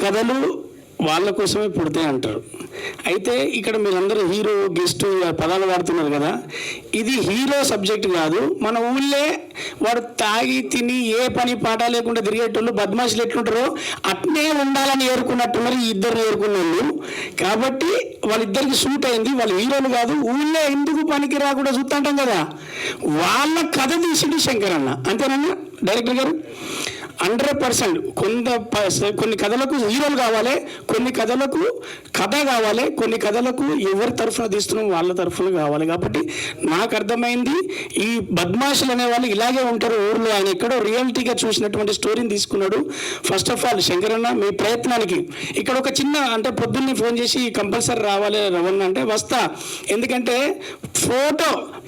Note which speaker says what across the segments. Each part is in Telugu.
Speaker 1: కథలు వాళ్ళ కోసమే పుడతాయి అంటారు. అయితే ఇక్కడ మీరందరూ హీరో గెస్ట్ పదాలు వాడుతున్నారు కదా, ఇది హీరో సబ్జెక్ట్ కాదు. మన ఊళ్ళే వాడు తాగి తిని ఏ పని పాట లేకుండా తిరిగేటోళ్ళు బద్మాషులు ఎట్లుంటారో అట్నే ఉండాలని ఏరుకున్నట్టున్నారు ఈ ఇద్దరు ఏరుకున్నారు. కాబట్టి వాళ్ళిద్దరికి సూట్ అయింది. వాళ్ళు హీరోలు కాదు, ఊళ్ళో ఎందుకు పనికి రాకుండా చూస్తుంటాం కదా, వాళ్ళ కథ తీసిండు శంకర్ అన్న. అంతేనన్నా డైరెక్టర్ గారు? 100%. కొన్ని కథలకు హీరోలు కావాలి, కొన్ని కథలకు కథ కావాలి, కొన్ని కథలకు ఎవరి తరఫున తీస్తున్నాం వాళ్ళ తరఫున కావాలి. కాబట్టి నాకు అర్థమైంది ఈ బద్మాషులు అనేవాళ్ళు ఇలాగే ఉంటారు ఊర్లో. ఆయన ఎక్కడో రియాలిటీగా చూసినటువంటి స్టోరీని తీసుకున్నాడు. ఫస్ట్ ఆఫ్ ఆల్ శంకరన్న మీ ప్రయత్నానికి ఇక్కడ ఒక చిన్న అంటే పొద్దున్నే ఫోన్ చేసి కంపల్సరీ రావాలి రవణ అంటే వస్తా, ఎందుకంటే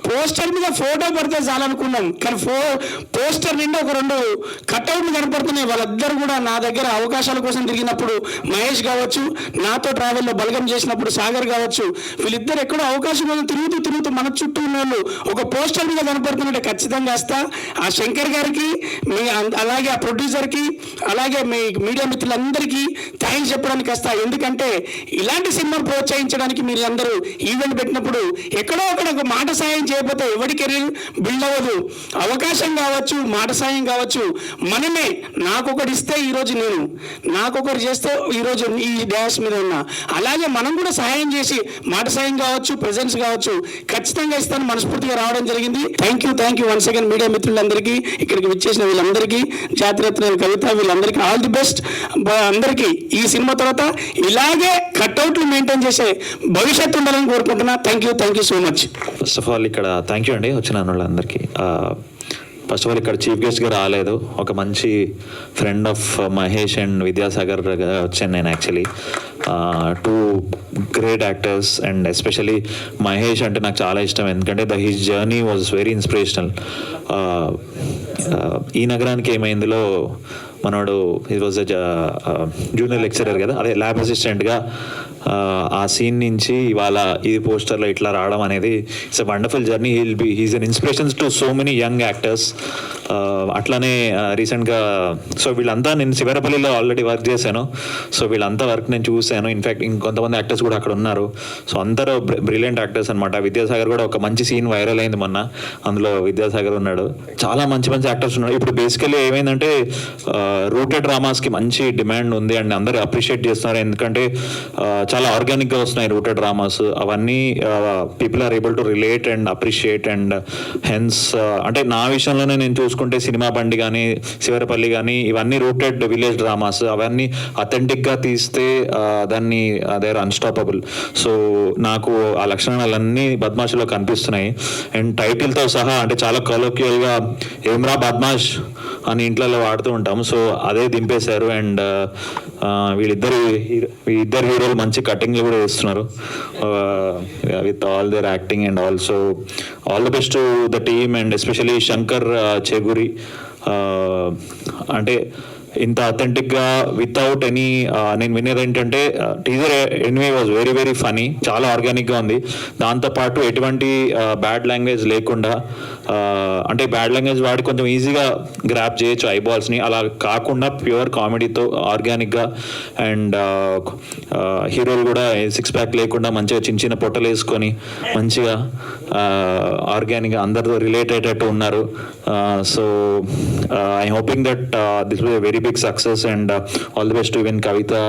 Speaker 1: పోస్టర్ మీద ఫోటో పడితే చాలనుకున్నాం, కానీ పోస్టర్ నిండా ఒక 2 కట్అవుట్లు కనపడుతున్నాయి. వాళ్ళిద్దరు కూడా నా దగ్గర అవకాశాల కోసం తిరిగినప్పుడు మహేష్ కావచ్చు, నాతో ట్రావెల్లో బలగం చేసినప్పుడు సాగర్ కావచ్చు, వీళ్ళిద్దరు ఎక్కడో అవకాశం కోసం తిరుగుతూ మన చుట్టూ ఉన్న వాళ్ళు ఒక పోస్టర్ మీద కనపడుతున్నట్టే ఖచ్చితంగా వస్తా. ఆ శంకర్ గారికి అలాగే ఆ ప్రొడ్యూసర్కి అలాగే మీ మీడియా మిత్రులందరికీ థ్యాంక్స్ చెప్పడానికి వస్తా. ఎందుకంటే ఇలాంటి సినిమా ప్రోత్సహించడానికి మీరు అందరూ ఈవెంట్ పెట్టినప్పుడు ఎక్కడో అక్కడ ఒక మాట సాయం చేయకపోతే ఎవరి కెరీర్ బిల్డ్ అవ్వదు. అవకాశం కావచ్చు, మాట సాయం కావచ్చు, మనమే నాకొకటి ఇస్తే ఈరోజు నేను, నాకొకటి చేస్తే ఈరోజు ఈ డ్యాష్ మీద ఉన్నా. అలాగే మనం కూడా సహాయం చేసి మాట సాయం కావచ్చు, ప్రెజెన్స్ కావచ్చు ఖచ్చితంగా ఇస్తాను మనస్ఫూర్తిగా రావడం జరిగింది. Thank you once again media మిత్రులందరికీ, ఇక్కడికి విచ్చేసిన వీళ్ళందరికీ, జాతిరత్నాలు కవిత వీళ్ళందరికీ ఆల్ ది బెస్ట్. అందరికీ ఈ సినిమా తర్వాత ఇలాగే కట్అవుట్లు మెయింటైన్ చేసే భవిష్యత్తు ఉండాలని కోరుకుంటున్నా. Thank you so much.
Speaker 2: First of all ఇక్కడ థ్యాంక్ యూ అండి వచ్చిన వాళ్ళందరికీ. ఫస్ట్ ఆఫ్ ఆల్ ఇక్కడ చీఫ్ గెస్ట్గా రాలేదు, ఒక మంచి friend of Mahesh and Vidyasagar వచ్చాను నేను. Actually 2 great actors and especially Mahesh అంటే నాకు చాలా ఇష్టం, ఎందుకంటే his journey was very inspirational. ఈ నగరానికి ఏమైందిలో మనోడు ఈరోజు జూనియర్ లెక్చరర్ కదా, అదే ల్యాబ్ అసిస్టెంట్గా ఆ సీన్ నుంచి ఇవాళ ఈ పోస్టర్లో ఇట్లా రావడం అనేది it's a wonderful journey. He's an inspirations to so many young actors. అట్లానే రీసెంట్గా సో వీళ్ళంతా నేను శివరపల్లిలో ఆల్రెడీ వర్క్ చేశాను, సో వీళ్ళంతా వర్క్ నేను చూశాను. ఇన్ఫ్యాక్ట్ ఇంకొంతమంది యాక్టర్స్ కూడా అక్కడ ఉన్నారు. సో అందరూ బ్రిలియంట్ యాక్టర్స్ అనమాట. విద్యాసాగర్ కూడా ఒక మంచి సీన్ వైరల్ అయింది మొన్న, అందులో విద్యాసాగర్ ఉన్నాడు. చాలా మంచి యాక్టర్స్ ఉన్నారు. ఇప్పుడు బేసికలీ ఏమైందంటే రూటెడ్ డ్రామాస్కి మంచి డిమాండ్ ఉంది అండ్ అందరూ అప్రిషియేట్ చేస్తున్నారు, ఎందుకంటే చాలా ఆర్గానిక్గా వస్తున్నాయి రూటెడ్ డ్రామాస్. అవన్నీ people are able to relate and appreciate and hence అంటే నా విషయంలోనే నేను చూసుకుంటే సినిమా బండి కానీ శివరపల్లి కానీ ఇవన్నీ రూటెడ్ విలేజ్ డ్రామాస్. అవన్నీ అథెంటిక్గా తీస్తే దాన్ని దే ఆర్ అన్స్టాపబుల్. సో నాకు ఆ లక్షణాలన్నీ బద్మాష్లో కనిపిస్తున్నాయి. అండ్ టైటిల్తో సహా అంటే చాలా కొలోక్యువల్గా ఏమ్రా బద్మాష్ అని ఇంట్లో వాడుతూ ఉంటాం, సో అదే దింపేశారు. అండ్ వీళ్ళిద్దరు హీరోలు మంచి కటింగ్లు కూడా వేస్తున్నారు with all their acting. And also all the best to the team and especially Shankar Cheguri. అంటే ఇంత అథెంటిక్గా వితౌట్ ఎనీ నేను వినేది ఏంటంటే teaser anyway was very very funny, చాలా ఆర్గానిక్గా ఉంది. దాంతోపాటు ఎటువంటి బ్యాడ్ లాంగ్వేజ్ లేకుండా, అంటే బ్యాడ్ లాంగ్వేజ్ వాడి కొంచెం ఈజీగా గ్రాప్ చేయొచ్చు ఐబాల్స్ని, అలా కాకుండా ప్యూర్ కామెడీతో ఆర్గానిక్గా. అండ్ హీరోలు కూడా 6 ప్యాక్ లేకుండా మంచిగా చిన్న పొట్టలు వేసుకొని మంచిగా ఆర్గానిక్గా అందరితో రిలేట్ అయ్యేటట్టు ఉన్నారు. So I hoping that this will be very big success and all the best to even Kavita,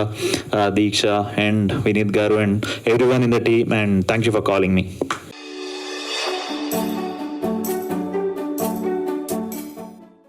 Speaker 2: Deeksha and Vineet Garu and everyone in the team, and thank you for calling me.